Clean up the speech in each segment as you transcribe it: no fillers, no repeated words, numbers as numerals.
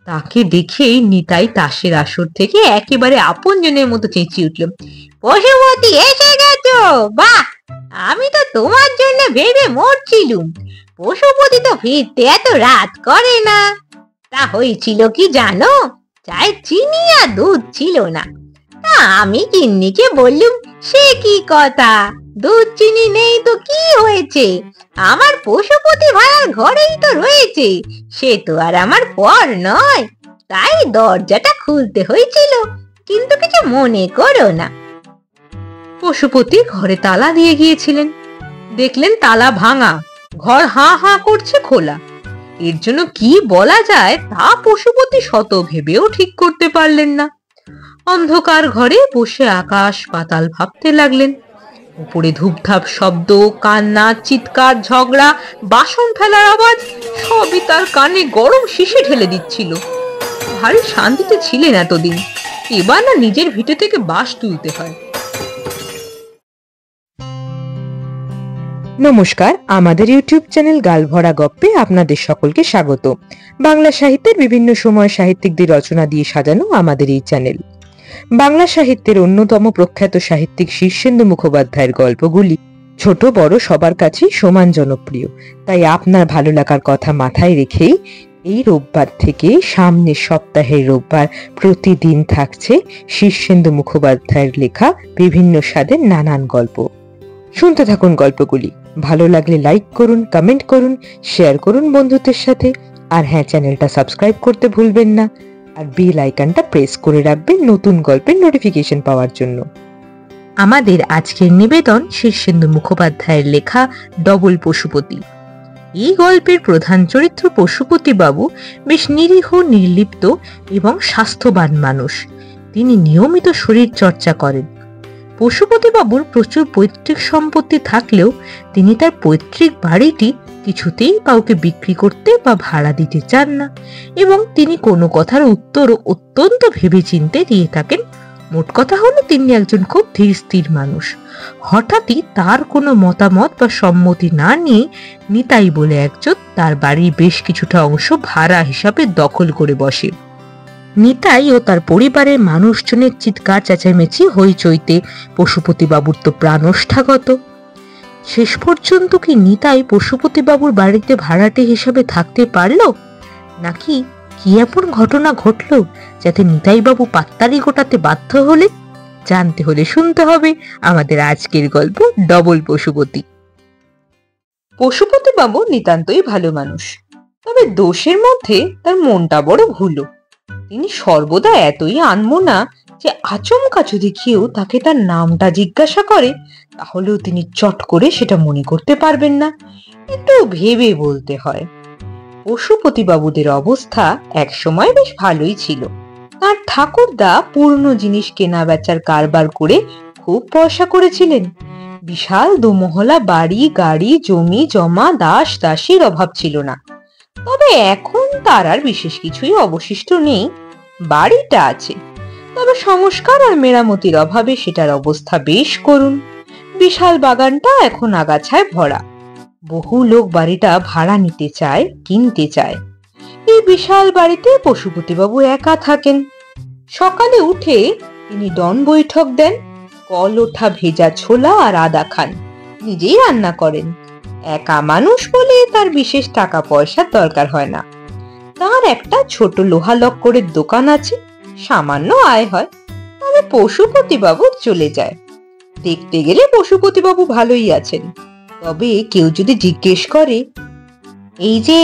তাকে দেখেই নিতাই তাসের আসর থেকে একেবারে আপনজনের মতো চেঁচিয়ে উঠল, পশুপতি এসে গেছো? বাহ, আমি তো তোমার জন্য ভেবে মরছিলুম। পশুপতি তো ফিরতে এত রাত করে না। তা হয়েছিল কি জানো? চায়ে চিনি আর দুধ ছিল না। তা আমি গিন্নিকে বললুম, সে কি কথা, দুধ চিনি নেই তো কি হয়েছে, আমার পশুপতি ভাড়ার ঘরেই তো রয়েছে, সে তো আর আমার পর নয়। তাই দরজাটা খুলতে হয়েছিল, কিন্তু কিছু মনে করো না। পশুপতি ঘরে তালা দিয়ে গিয়েছিলেন। দেখলেন তালা ভাঙা, ঘর হাঁ হাঁ করছে খোলা। এর জন্য কি বলা যায় তা পশুপতি শত ভেবেও ঠিক করতে পারলেন না। অন্ধকার ঘরে বসে আকাশ পাতাল ভাবতে লাগলেন। উপরে ধূপধাপ শব্দ, কান্না, চিৎকার, ঝগড়া, বাসন ফেলার আওয়াজ সবই তার কানে গরম শিশি ঢেলে দিচ্ছিল। ভারী শান্তিতে ছিলেন এতদিন, এবার না নিজের ভিটে থেকে বাঁশ তুলতে হয়। নমস্কার, আমাদের ইউটিউব চ্যানেল গালভরা গপ্পে আপনাদের সকলকে স্বাগত। বাংলা সাহিত্যের বিভিন্ন সময় সাহিত্যিকদের রচনা দিয়ে সাজানো আমাদের এই চ্যানেল। বাংলা সাহিত্যের অন্যতম প্রখ্যাত সাহিত্যিক শীর্ষেন্দু মুখোপাধ্যায়ের গল্পগুলি ছোট বড় সবার কাছেই সমান জনপ্রিয়। তাই আপনার ভালো লাগার কথা মাথায় রেখেই এই রোববার থেকে সামনের সপ্তাহের রোববার প্রতিদিন থাকছে শীর্ষেন্দু মুখোপাধ্যায়ের লেখা বিভিন্ন স্বাদের নানান গল্প। শুনতে থাকুন গল্পগুলি। ভালো লাগলে লাইক করুন, কমেন্ট করুন, শেয়ার করুন বন্ধুদের সাথে। আর হ্যাঁ, চ্যানেলটা সাবস্ক্রাইব করতে ভুলবেন না, আর বেল আইকনটা প্রেস করে রাখবেন নতুন গল্পের নোটিফিকেশন পাওয়ার জন্য। আমাদের আজকের নিবেদন শীর্ষেন্দু মুখোপাধ্যায়ের লেখা ডবল পশুপতি। এই গল্পের প্রধান চরিত্র পশুপতি বাবু বেশ নিরীহ, নির্লিপ্ত এবং স্বাস্থ্যবান মানুষ। তিনি নিয়মিত শরীর চর্চা করেন। পশুপতি বাবুর প্রচুর পৈতৃক সম্পত্তি থাকলেও তিনি তার পৈতৃক বাড়িটি কিছুতেই কাউকে বিক্রি করতে বা ভাড়া দিতে চান না, এবং তিনি কোনো কথার উত্তরও অত্যন্ত ভেবেচিন্তে দিয়ে থাকেন। মোট কথা হলো তিনি একজন খুব ধীর স্থির মানুষ। হঠাৎই তার কোনো মতামত বা সম্মতি না নিয়ে নিতাই বলে একজন তার বাড়ির বেশ কিছুটা অংশ ভাড়া হিসাবে দখল করে বসে। নিতাই ও তার পরিবারের মানুষজনের চিৎকার চেঁচামেচি হইচইতে পশুপতি বাবুর তো প্রাণ ওষ্ঠাগত। শেষ পর্যন্ত কি নিতাই পশুপতি বাবুর বাড়িতে ভাড়াটে হিসাবে থাকতে পারল, নাকি কি এমন ঘটনা ঘটল যাতে নিতাই বাবু পাত্তারি গোটাতে বাধ্য হলেন? জানতে হলে শুনতে হবে আমাদের আজকের গল্প ডবল পশুপতি। পশুপতি বাবু নিতান্তই ভালো মানুষ, তবে দোষের মধ্যে তার মনটা বড় ভুলো। তিনি সর্বদা এতই আনমনা যে আচমকা যদি কেউ তাকে তার নামটা জিজ্ঞাসা করে তাহলেও তিনি চট করে সেটা মনে করতে পারবেন না, একটু ভেবে বলতে হয়। পশুপতি বাবুদের অবস্থা এক সময় বেশ ভালোই ছিল। তার ঠাকুরদা পুরনো জিনিস কেনা বেচার কারবার করে খুব পয়সা করেছিলেন। বিশাল দুমহলা বাড়ি, গাড়ি, জমি জমা, দাস দাসীর অভাব ছিল না। তবে এখন তার আর বিশেষ কিছুই অবশিষ্ট নেই। বাড়িটা আছে, তবে সংস্কার আর মেরামতির অভাবে সেটার অবস্থা বেশ করুণ। বিশাল বাগানটা এখন আগাছায় ভরা। বহু লোক বাড়িটা ভাড়া নিতে চায়, কিনতে চায়। এই বিশাল বাড়িতে পশুপতি বাবু একা থাকেন। সকালে উঠে তিনি ডন বৈঠক দেন, কল ওঠা ভেজা ছোলা আর আদা খান, নিজেই রান্না করেন। একা মানুষ বলে তার বিশেষ টাকা পয়সার দরকার হয় না। তার একটা ছোট লোহা লক্করের দোকান আছে, সামান্য আয় হয়। তবে পশুপতি বাবু চলে যায়। দেখতে গেলে পশুপতি বাবু ভালোই আছেন। তবে কেউ যদি জিজ্ঞেস করে, এই যে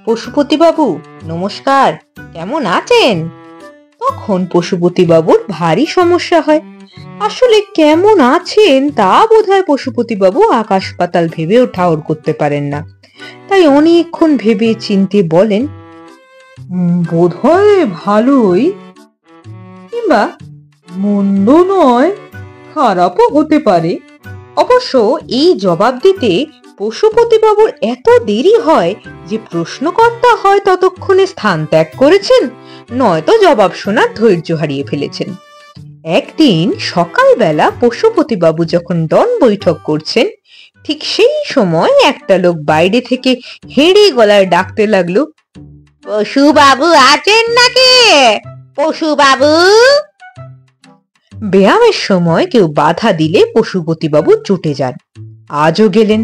পশুপতি বাবু, নমস্কার, কেমন আছেন? তখন পশুপতি বাবুর ভারী সমস্যা হয়। আসলে কেমন আছেন তা বোধহয় পশুপতি বাবু আকাশ পাতাল ভেবেও ঠাউর করতে পারেন না। তাই অনেকক্ষণ ভেবে চিন্তে বলেন, বোধহয় ভালোই, কিংবা মন্দ নয়, খারাপও হতে পারে। অবশ্য এই জবাব দিতে পশুপতি বাবুর এত দেরি হয় যে প্রশ্নকর্তা হয় ততক্ষণে স্থান ত্যাগ করেছেন, নয়তো জবাব শোনার ধৈর্য হারিয়ে ফেলেছেন। একদিন সকালবেলা পশুপতি বাবু যখন ডন বৈঠক করছেন, ঠিক সেই সময় একটা লোক বাইরে থেকে হেঁড়ে গলায় ডাকতে লাগলো, পশু বাবু আছেন নাকি? পশু বাবু? ব্যায়ামের সময় কেউ বাধা দিলে পশুপতিবাবু চটে যান। আজও গেলেন।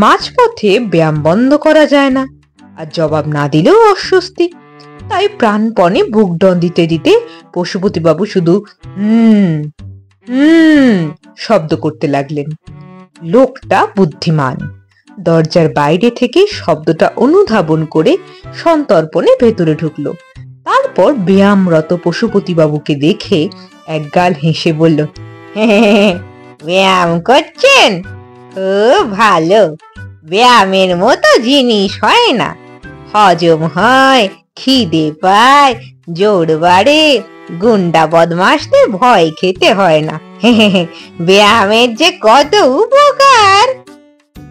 মাঝপথে ব্যায়াম বন্ধ করা যায় না, আর জবাব না দিলেও অস্বস্তি। তাই প্রাণপণে বুক ডন দিতে দিতে পশুপতিবাবু শুধু হুম হুম শব্দ করতে লাগলেন। লোকটা বুদ্ধিমান। দরজার বাইরে থেকে শব্দটা অনুধাবন করে সন্তর্পণে ভেতরে ঢুকলো। তারপর ব্যায়ামরত পশুপতিবাবুকে দেখে একগাল হেসে বলল, ব্যায়াম করছেন? খুব ভালো। ব্যায়ামের মতো জিনিস হয় না। হজম হয়, খিদে পায়, জোর বাড়ে, গুন্ডা বদমাশদের ভয় খেতে হয় না। ব্যায়ামের যে কত উপকার!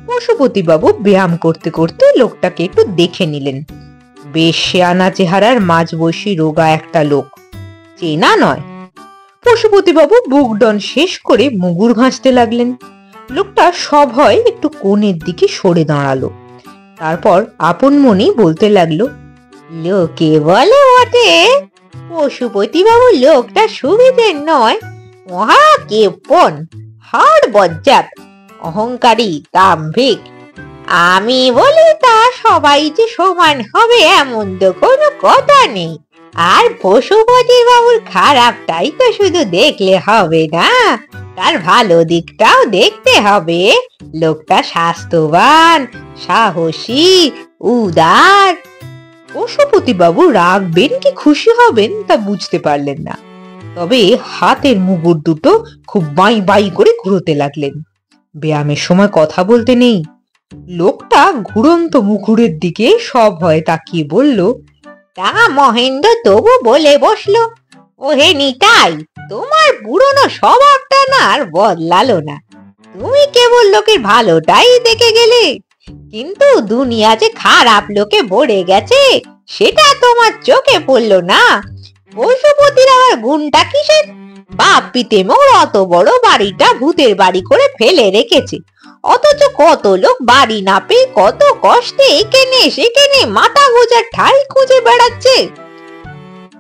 পশুপতিবাবু ব্যায়াম করতে করতে লোকটাকে একটু দেখে নিলেন। বেশ শেয়ানা চেহারার মাঝবয়সী রোগা একটা লোক, চেনা নয়। পশুপতিবাবু বুক ডন শেষ করে মুগুর ভাঁজতে লাগলেন। লোকটা সভয় একটু কোণের দিকে সরে দাঁড়ালো। তারপর আপন মনেই বলতে লাগলো, লোকে বলে বটে পশুপতিবাবু লোকটা সুবিধের নয়, মহা কেপন, হাড় বজ্জাত, অহংকারী, দাম্ভিক। আমি বলি তা সবাই যে সমান হবে এমন তো কোনো কথা নেই। আর পশুপতিবাবুর খারাপটাই তো শুধু দেখলে হবে না, তার ভালো দিকটাও দেখতে হবে। লোকটা স্বাস্থ্যবান, সাহসী, উদার। পশুপতিবাবু রাগবেন কি খুশি হবেন তা বুঝতে পারলেন না। তবে হাতের মুগুর দুটো খুব বাই বাই করে ঘুরোতে লাগলেন। ব্যায়ামের সময় কথা বলতে নেই। লোকটা ঘুরন্ত মুগুরের দিকে সভয়ে তাকিয়ে বলল, তা মহেন্দ্র তবু বলে বসলো, ওহে নিতাই, তোমার পুরনো স্বভাবটা না আর বদলালো না। তুমি কেবল লোকের ভালোটাই দেখে গেলে, কিন্তু দুনিয়া যে খারাপ লোকে ভরে গেছে সেটা তোমার চোখে পড়লো না। পশুপতির আবার গুণটা কিসের? বাপ পিতে মোর অত বড় বাড়িটা ভূতের বাড়ি করে ফেলে রেখেছে, অথচ কত লোক বাড়ি না পেয়ে কত কষ্টে এখানে সেখানে মাথা গোজার ঠাই খুঁজে বেড়াচ্ছে।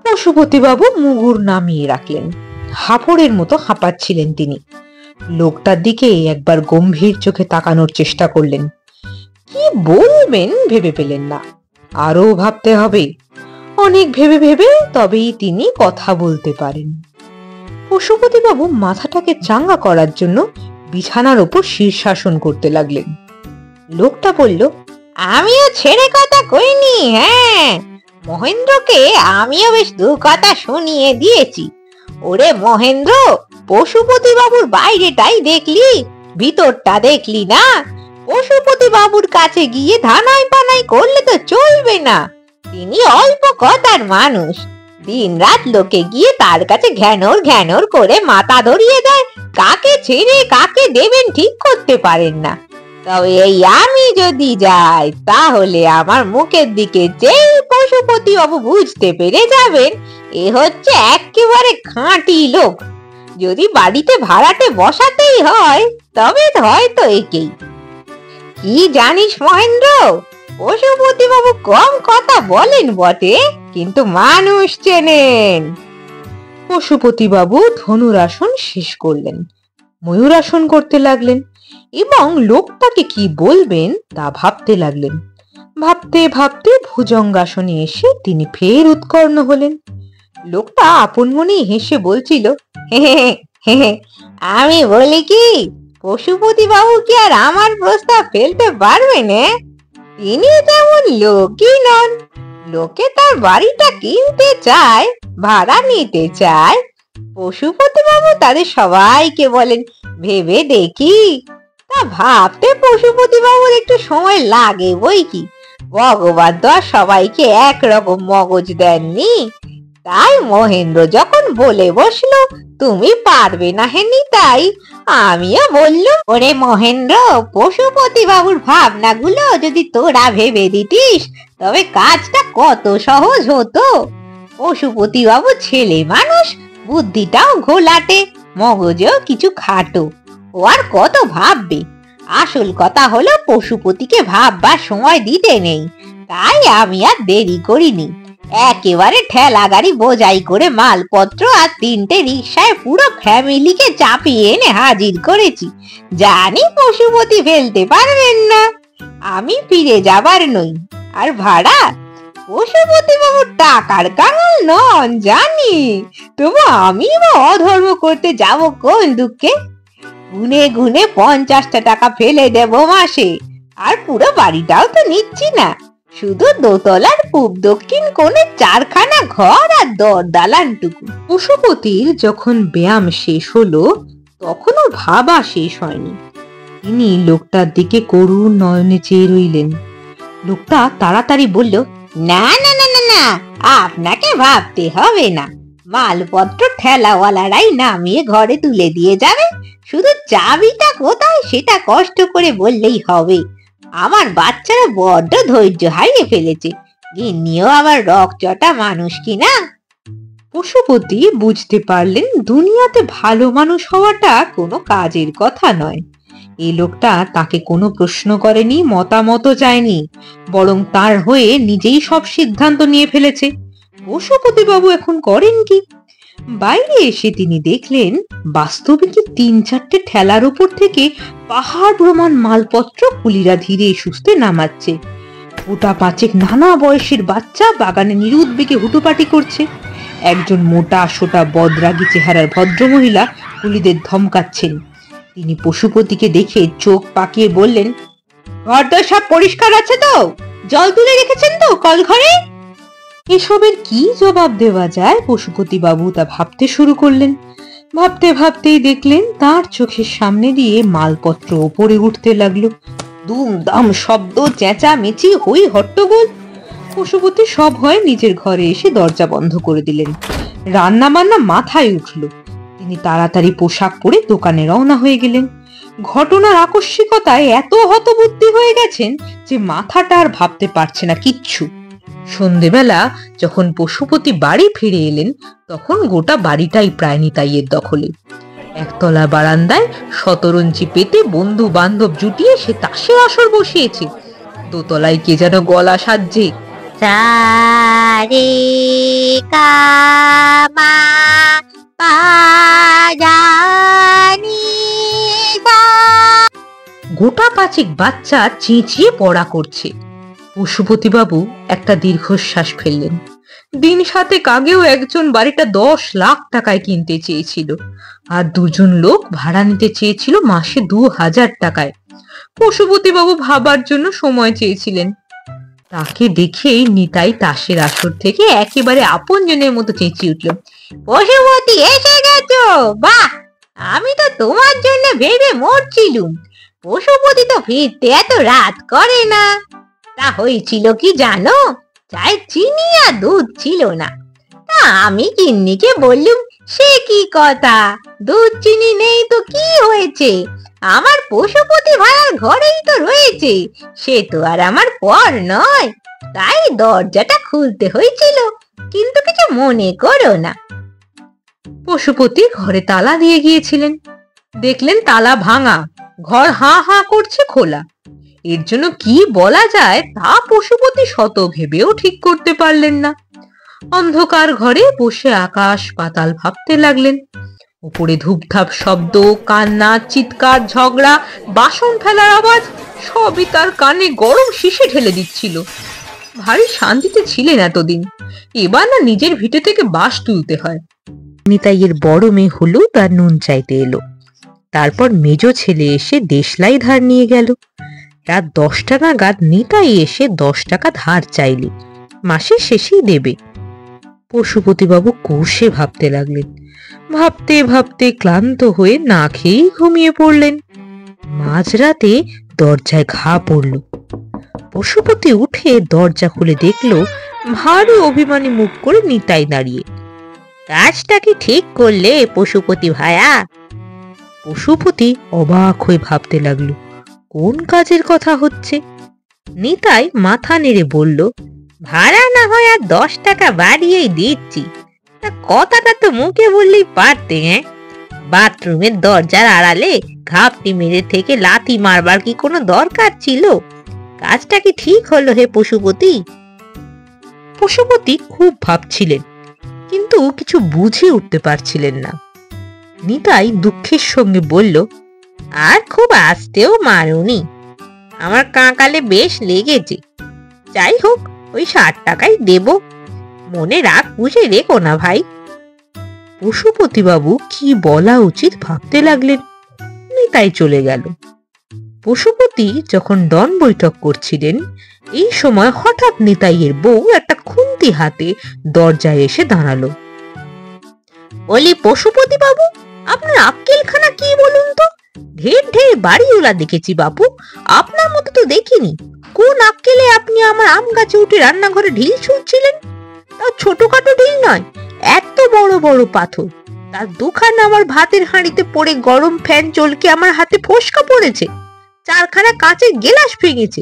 পশুপতিবাবু মুগুর নামিয়ে রাখলেন। হাঁপড়ের মতো হাঁপাচ্ছিলেন তিনি। লোকটার দিকে একবার গম্ভীর চোখে তাকানোর চেষ্টা করলেন। কি বলবেন ভেবে পেলেন না। আরো ভাবতে হবে। অনেক ভেবে ভেবে তবেই তিনি কথা বলতে পারেন। পশুপতিবাবু মাথাটাকে চাঙ্গা করার জন্য বিছানার ওপর শীর্ষাসন করতে লাগলেন। লোকটা বলল, আমিও ছেড়ে কথা কইনি। হ্যাঁ, মহেন্দ্রকে আমিও বেশ দু কথা শুনিয়ে দিয়েছি। ওরে মহেন্দ্র, পশুপতি বাবুর বাইরেটাই দেখলি, ভিতরটা দেখলি না? পশুপতি বাবুর কাছে গিয়ে ধানাই পানাই করলে তো চলবে না। তিনি অল্প কথার মানুষ। দিন রাত লোকে গিয়ে তার কাছে ঘ্যানর ঘ্যানর করে মাথা ধরিয়ে দেয়। কাকে ছেড়ে কাকে দেবেন ঠিক করতে পারেন না। তবে এই আমি যদি যাই তাহলে আমার মুখের দিকে যেই পশুপতি বাবু বুঝতে পেরে যাবেন এ হচ্ছে একেবারে খাঁটি লোক। যদি বাড়িতে ভাড়াটে বসাতেই হয় তবে হয়তো একেই। কি জানিস মহেন্দ্র, পশুপতি বাবু কম কথা বলেন বটে, কিন্তু মানুষ চেনেন। পশুপতিবাবু ধনুরাসন শেষ করলেন, ময়ূরাসন করতে লাগলেন এবং লোকটাকে কি বলবেন তা ভাবতে লাগলেন। ভাবতে ভাবতে ভুজঙ্গাসনে এসে তিনি ফের উৎকর্ণ হলেন। লোকটা আপন মনেই হেসে বলছিল, আমি বলি কি, পশুপতি বাবু কি আর আমার প্রস্তাব ফেলতে পারবেন? তিনি তেমন লোকই নন। লোকে তার বাড়িটা কিনতে চায়, ভাড়া নিতে চায়। পশুপতি বাবু তাদের সবাইকে বলেন ভেবে দেখি। তা ভাবতে পশুপতি বাবুর একটু সময় লাগে বই কি। ভগবান তো আর সবাইকে একরকম মগজ দেননি। তাই মহেন্দ্র যখন বলে বসলো তুমি পারবে না হেনি, তাই আমিও বললুম, ওরে মহেন্দ্র, পশুপতি বাবুর ভাবনাগুলো যদি তোরা ভেবে দিতিস তবে কাজটা কত সহজ হতো। পশুপতি বাবু ছেলে মানুষ, বুদ্ধিটাও ঘোলাটে, মগজেও কিছু খাটো। ও আর কত ভাববে? আসল কথা হলো পশুপতিকে ভাববার সময় দিতে নেই। তাই আমি আর দেরি করিনি, একেবারে ঠেলা গাড়ি বোঝাই করে মালপত্র আর 3টে রিকশায় পুরো ফ্যামিলিকে চাপিয়ে এনে হাজির করেছি। জানি পশুপতি ফেলতে পারবেন না, আমি ফিরে যাবার নই। আর ভাড়া, পশুপতি বাবু টাকার কাঙাল নন জানি, তবু আমি বা অধর্ম করতে যাব কোন দুঃখে? গুনে গুনে 50টা টাকা ফেলে দেব মাসে, আর পুরো বাড়িটাও তো নিচ্ছি না, শুধু দোতলার পূব দক্ষিণ কোণে 4খানা ঘর আর দালানটুকু। পশুপতির যখন ব্যায়াম শেষ হলো তখনও ভাবা শেষ হয়নি। তিনি লোকটার দিকে করুণ নয়নে চেয়ে রইলেন। লোকটা তাড়াতাড়ি বলল, না না না না না, আপনাকে ভাবতে হবে না, মালপত্র ঠেলাওয়ালারাই নামিয়ে ঘরে তুলে দিয়ে যাবে, শুধু চাবিটা কোথায় সেটা কষ্ট করে বললেই হবে। আমার বাচ্চারা বড্ড ধৈর্য হারিয়ে ফেলেছে, গিন্নিও আবার রকচটা মানুষ কিনা। পশুপতি বুঝতে পারলেন দুনিয়াতে ভালো মানুষ হওয়াটা কোনো কাজের কথা নয়। এই লোকটা তাকে কোনো প্রশ্ন করেনি, মতামত চায়নি, বরং তার হয়ে নিজেই সব সিদ্ধান্ত নিয়ে ফেলেছে। পশুপতি বাবু এখন করেন কি? বাইরে এসে তিনি দেখলেন বাস্তবে কি 3-4টে ঠেলার উপর থেকে পাহাড় প্রমাণ মালপত্র কুলিরা ধীরে সুস্থে নামাচ্ছে। গোটা 5 নানা বয়সের বাচ্চা বাগানে নিরুদ্বেগে হুটোপাটি করছে। একজন মোটা সোটা বদরাগী চেহারার ভদ্রমহিলা কুলিদের ধমকাচ্ছেন। তিনি পশুপতিকে দেখে চোখ পাকিয়ে বললেন, ঘরদোর সব পরিষ্কার আছে তো? জল তুলে রেখেছেন তো কল ঘরে? এসবের কি জবাব দেওয়া যায় পশুপতি বাবু তা ভাবতে শুরু করলেন। ভাবতে ভাবতেই দেখলেন তার চোখের সামনে দিয়ে মালপত্র ওপরে উঠতে লাগলো। দুমদাম শব্দ, চেঁচামেচি, হই হট্টগোল। পশুপতি সব হয় নিজের ঘরে এসে দরজা বন্ধ করে দিলেন। রান্না বান্না মাথায় উঠলো। তিনি তাড়াতাড়ি পোশাক পরে দোকানে রওনা হয়ে গেলেন। ঘটনার আকস্মিকতায় এত হতবুদ্ধি হয়ে গেছেন যে মাথাটা আর ভাবতে পারছে না কিচ্ছু। সন্ধেবেলা যখন পশুপতি বাড়ি ফিরে এলেন তখন গোটা বাড়িটাই প্রায় নিতাইয়ের দখলে। একতলা বারান্দায় শতরঞ্চি পেতে বন্ধু বান্ধব জুটিয়ে সে তাসের আসর বসিয়েছে। দোতলায় কে যেন গলা সাজছে। গোটা 5 বাচ্চা চেঁচিয়ে পড়া করছে। পশুপতি বাবু একটা দীর্ঘশ্বাস ফেললেন। দিন 7 আগেও একজন বাড়িটা 10 লাখ টাকায় কিনতে চেয়েছিল, আর 2জন লোক ভাড়া নিতে চেয়েছিল মাসে 2000 টাকায়। পশুপতি বাবু ভাবার জন্য সময় চেয়েছিলেন। তাকে দেখেই নিতাই তাসের আসর থেকে একেবারে আপনজনের মতো চেঁচিয়ে উঠল, পশুপতি এসে গেছো? বাহ, আমি তো তোমার জন্য ভেবে মরছিলুম। পশুপতি তো ফিরতে এত রাত করে না। তা হয়েছিল কি জানো? চায়ে চিনি আর দুধ ছিল না। তা আমি গিন্নিকে বললুম, সে কি কথা, দুধ চিনি নেই তো কি হয়েছে, আমার পশুপতি ভাইয়ার ঘরেই তো রয়েছে, সে তো আর আমার পর নয়। তাই দরজাটা খুলতে হয়েছিল, কিন্তু কিছু মনে করো না। পশুপতি ঘরে তালা দিয়ে গিয়েছিলেন। দেখলেন তালা ভাঙা, ঘর হাঁ হাঁ করছে খোলা। এর জন্য কি বলা যায় তা পশুপতি শত ভেবেও ঠিক করতে পারলেন না। অন্ধকার ঘরে বসে আকাশ পাতাল ভাবতে লাগলেন। উপরে ধূপধাপ শব্দ, কান্না, চিৎকার, ঝগড়া, বাসন ফেলার আওয়াজ সবই তার কানে গরম শিশে ঢেলে দিচ্ছিল। ভারী শান্তিতে ছিলেন এতদিন, এবার না নিজের ভিটে থেকে বাঁশ তুলতে হয়। নিতাইয়ের বড় মেয়ে হলু তার নুন চাইতে এলো। তারপর মেজো ছেলে এসে দেশলাই ধার নিয়ে গেল। রাত 10টা নাগাদ নিতাই এসে 10 টাকা ধার চাইলে মাসের শেষেই দেবে। পশুপতিবাবু কষে ভাবতে লাগলেন। ভাবতে ভাবতে ক্লান্ত হয়ে না খেয়েই ঘুমিয়ে পড়লেন। মাঝরাতে দরজায় ঘা পড়ল। পশুপতি উঠে দরজা খুলে দেখলো ভারী অভিমানী মুখ করে নিতাই দাঁড়িয়ে। কাজটা কি ঠিক করলে পশুপতি ভাইয়া? পশুপতি অবাক হয়ে ভাবতে লাগলো কোন কাজের কথা হচ্ছে। নিতাই মাথা নেড়ে বলল, ভাড়া না হয় আর 10 টাকা বাড়িয়েই দিচ্ছি। তা কথাটা তো মুখে বললেই পারতে। বাথরুমের দরজার আড়ালে ঘাপটি মেরে থেকে লাথি মারবার কি কোনো দরকার ছিল? কাজটা কি ঠিক হলো হে পশুপতি? পশুপতি খুব ভাবছিলেন, কিন্তু কিছু বুঝে উঠতে পারছিলেন না। নিতাই দুঃখের সঙ্গে বলল, আর খুব আস্তেও মারুনি, আমার কাঁকালে বেশ লেগেছে। যাই হোক, ওই 60 টাকাই দেব, মনে রাগ পুষে রেখো না ভাই। পশুপতিবাবু কি বলা উচিত ভাবতে লাগলেন। নিতাই চলে গেল। পশুপতি যখন ডন বৈঠক করছিলেন, এই সময় হঠাৎ নিতাইয়ের বউ একটা খুন্তি হাতে দরজায় এসে দাঁড়ালো। বলি পশুপতি বাবু, আপনার আক্কেলখানা কি বলুন তো? ঢের ঢের বাড়িওয়ালা দেখেছি বাপু, আপনার মতো তো দেখিনি। কোন আক্কেলে আপনি আমার আম গাছে উঠে রান্নাঘরে ঢিল ছুঁড়ছিলেন? তাও ছোটখাটো ঢিল নয়, এত বড় বড় পাথর। তার দুখানা আমার ভাতের হাঁড়িতে পড়ে গরম ফ্যান চলকে আমার হাতে ফোসকা পড়েছে, 4খানা কাঁচের গেলাস ভেঙেছে,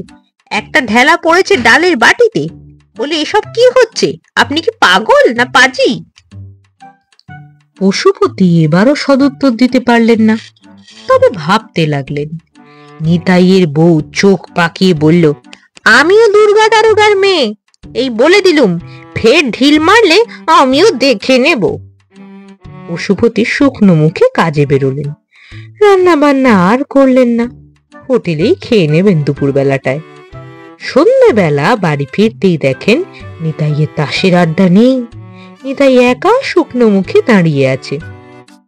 একটা ঢেলা পড়েছে ডালের বাটিতে। বলে এসব কি হচ্ছে? আপনি কি পাগল না পাজি? পশুপতি এবারও সদুত্তর দিতে পারলেন না, তবে ভাবতে লাগলেন। নিতাইয়ের বউ চোখ পাকিয়ে বলল, আমিও দুর্গা দারোগার মেয়ে, এই বলে দিলুম, ফের ঢিল মারলে আমিও দেখে নেব। পশুপতি শুকনো মুখে কাজে বেরোলেন। রান্না বান্না আর করলেন না, হোটেলেই খেয়ে নেবেন দুপুর বেলাটায়। সন্ধ্যেবেলা বাড়ি ফিরতেই দেখেন নিতাইয়ের তাসের আড্ডা নেই। নিতাই একা শুকনো মুখে দাঁড়িয়ে আছে।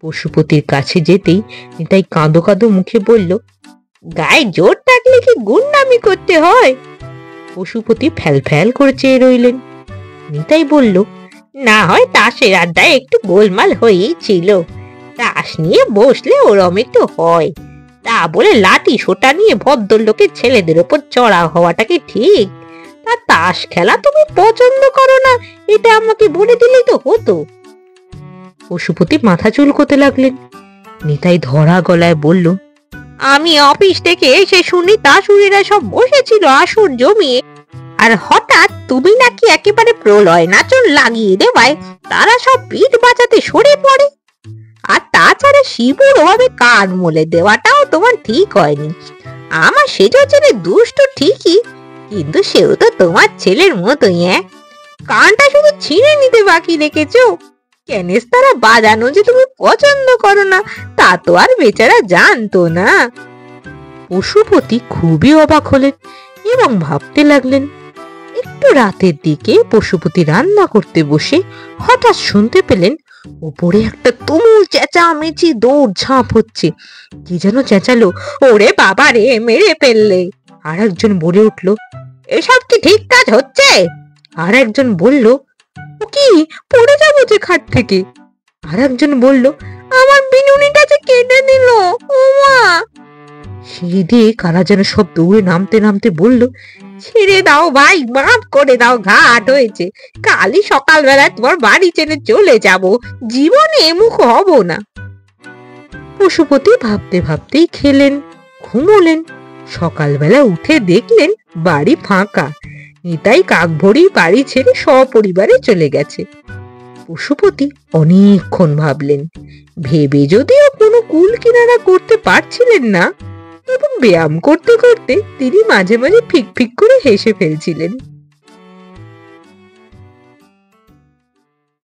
পশুপতির কাছে যেতেই নিতাই কাঁদো কাঁদো মুখে বলল, গায়ে জোর থাকলে কি গুন্ডামি করতে হয়? পশুপতি ফ্যাল ফ্যাল করে চেয়ে রইলেন। নিতাই বলল, না হয় তাসের আড্ডায় একটু গোলমাল হয়েই ছিল, তাস নিয়ে বসলে ওরম একটু হয়, তা বলে লাঠি সোটা নিয়ে ভদ্রলোকের ছেলেদের ওপর চড়া হওয়াটা কি ঠিক? তা তাস খেলা তুমি পছন্দ করো না, এটা আমাকে বলে দিলেই তো হতো। পশুপতি মাথা চুলকোতে লাগলেন। নিতাই ধরা গলায় বলল, আমি অফিস থেকে এসে শুনি তাসুরেরা সব বসেছিল আসর জমিয়ে, আর হঠাৎ তুমি নাকি একেবারে প্রলয় নাচন লাগিয়ে দেওয়ায় তারা সব পিঠ বাঁচাতে সরে পড়ে। আর তাছাড়া শিবুর ওভাবে কান মলে দেওয়াটাও তোমার ঠিক হয়নি। আমার সেজো ছেলে দুষ্ট ঠিকই, কিন্তু সেও তো তোমার ছেলের মতোই। কানটা শুধু ছিঁড়ে নিতে বাকি রেখেছো। কেনেস তারা বাজানো যে তুমি পছন্দ করো না, তা তো আর বেচারা জানতো না। পশুপতি খুবই অবাক হলেন এবং ভাবতে লাগলেন। একটু রাতের দিকে পশুপতি রান্না করতে বসে হঠাৎ শুনতে পেলেন উপরে একটা তুমুল চেঁচামেচি দৌড় ঝাঁপ হচ্ছে। কি যেন চেঁচালো, ওরে বাবা রে, মেরে ফেললে। আর একজন বলে উঠল, এসব কি ঠিক কাজ হচ্ছে? আর একজন বলল, কি পড়ে যাবো যে খাট থেকে। আর একজন বলল, আমার বিনুনিটা যে কেটে দিল, ও মা। সিঁড়ি দিয়ে কারা যেন সব দৌড়ে নামতে নামতে বলল, ছেড়ে দাও ভাই, মাফ করে দাও, ঘাট হয়েছে। কালই সকালবেলায় তোমার বাড়ি চেনে চলে যাব, জীবনে মুখ হব না। পশুপতি ভাবতে ভাবতেই খেলেন, ঘুমোলেন। সকালবেলা উঠে দেখলেন বাড়ি ফাঁকা। নিতাই কাকভরি বাড়ি ছেড়ে সপরিবারে চলে গেছে। পশুপতি অনেকক্ষণ ভাবলেন। ভেবে যদিও কোনো কুল কিনারা করতে পারছিলেন না, তবে ব্যায়াম করতে করতে তিনি মাঝে মাঝে ফিক ফিক করে হেসে ফেলছিলেন।